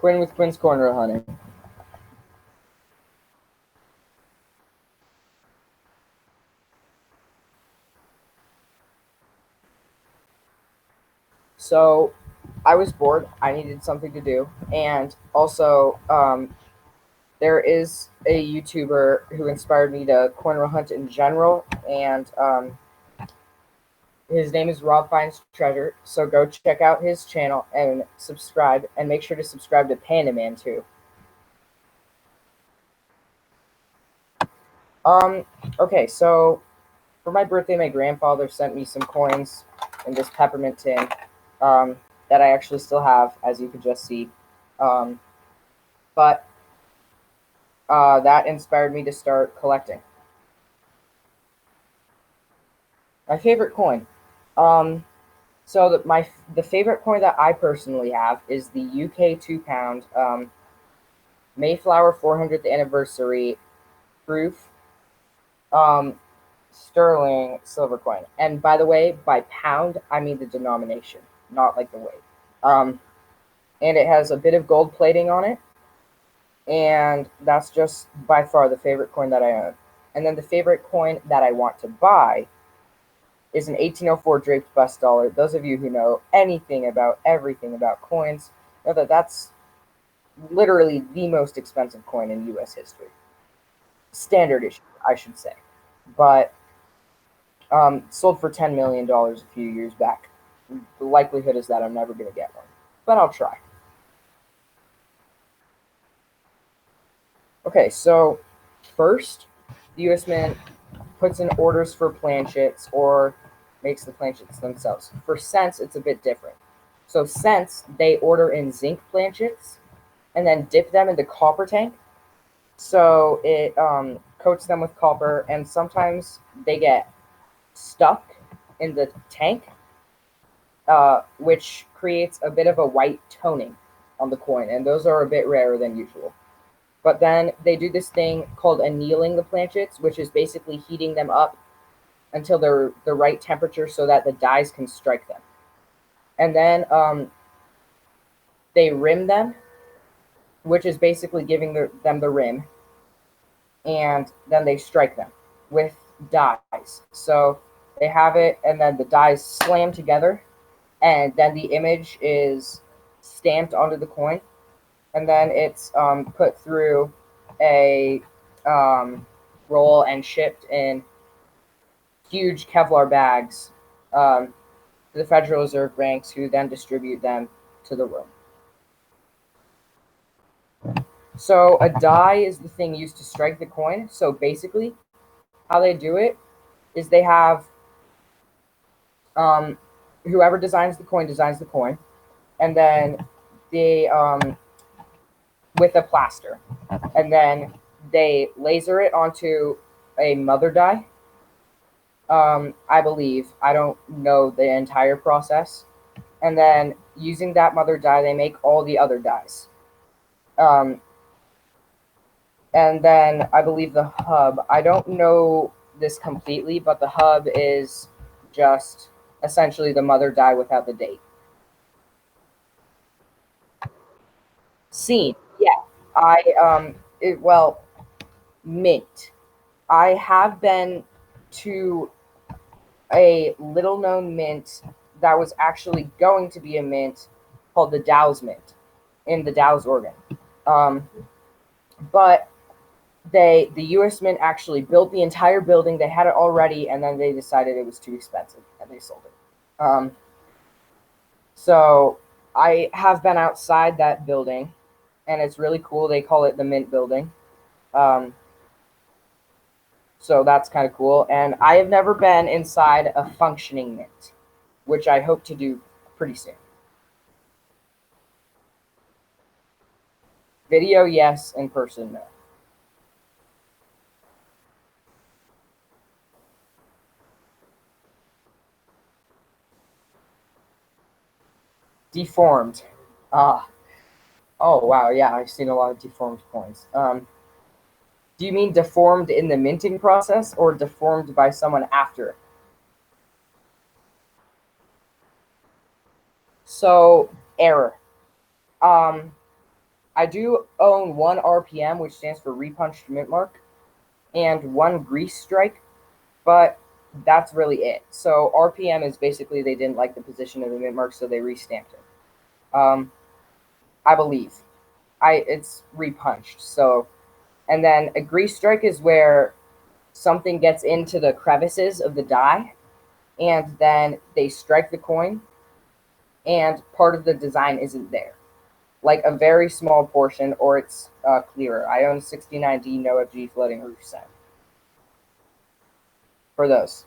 Quinn with Quinn's Corner Hunting. So I was bored. I needed something to do. And also, there is a YouTuber who inspired me to corner hunt in general. And his name is Rob Finds Treasure. So go check out his channel and subscribe. And make sure to subscribe to Panda Man too. Um, okay, so for my birthday, my grandfather sent me some coins in this peppermint tin that I actually still have, as you can just see. Um, but that inspired me to start collecting. My favorite coin. Um, the favorite coin that I personally have is the UK £2 Mayflower 400th anniversary proof um, sterling silver coin. And by the way, by pound, I mean the denomination, not like the weight. Um, and it has a bit of gold plating on it. And that's just by far the favorite coin that I own. And then the favorite coin that I want to buy is an 1804 draped bust dollar. Those of you who know anything about everything about coins know that that's literally the most expensive coin in U.S. history. Standard issue, I should say. But sold for $10 million a few years back. The likelihood is that I'm never going to get one, but I'll try. Okay, so first, the U.S. Mint puts in orders for planchets or makes the planchets themselves. For cents, it's a bit different. So cents, they order in zinc planchets and then dip them into copper tank. So it coats them with copper, and sometimes they get stuck in the tank, which creates a bit of a white toning on the coin, and those are a bit rarer than usual. But then they do this thing called annealing the planchets, which is basically heating them up until they're the right temperature so that the dies can strike them. And then they rim them, which is basically giving them the rim. And then they strike them with dies. So they have it, and then the dies slam together, and then the image is stamped onto the coin, and then it's put through a roll and shipped in huge Kevlar bags to the Federal Reserve banks, who then distribute them to the room. So a die is the thing used to strike the coin. So basically, how they do it is they have whoever designs the coin, and then they with a plaster, and then they laser it onto a mother die. I believe, I don't know the entire process, and then using that mother die, they make all the other dies. And then I believe the hub, I don't know this completely, but the hub is just essentially the mother die without the date. Scene, yeah. Well, mint. I have been to a little known mint that was actually going to be a mint called the Dow's Mint in the Dalles, Oregon. But the U.S. Mint actually built the entire building. They had it all ready, and then they decided it was too expensive, and they sold it. So I have been outside that building, and it's really cool. They call it the Mint Building. So that's kind of cool. And I have never been inside a functioning mint, which I hope to do pretty soon. Video, yes. In person, no. Deformed. Oh, wow. Yeah, I've seen a lot of deformed coins. Do you mean deformed in the minting process or deformed by someone after? So, error. Um, I do own one RPM, which stands for repunched mint mark, and one grease strike, but that's really it. So RPM is basically they didn't like the position of the mint mark, so they restamped it. I believe. It's repunched. So, and then a grease strike is where something gets into the crevices of the die, and then they strike the coin, and part of the design isn't there, like a very small portion, or it's clearer. I own 69D Noah G floating roof set for those.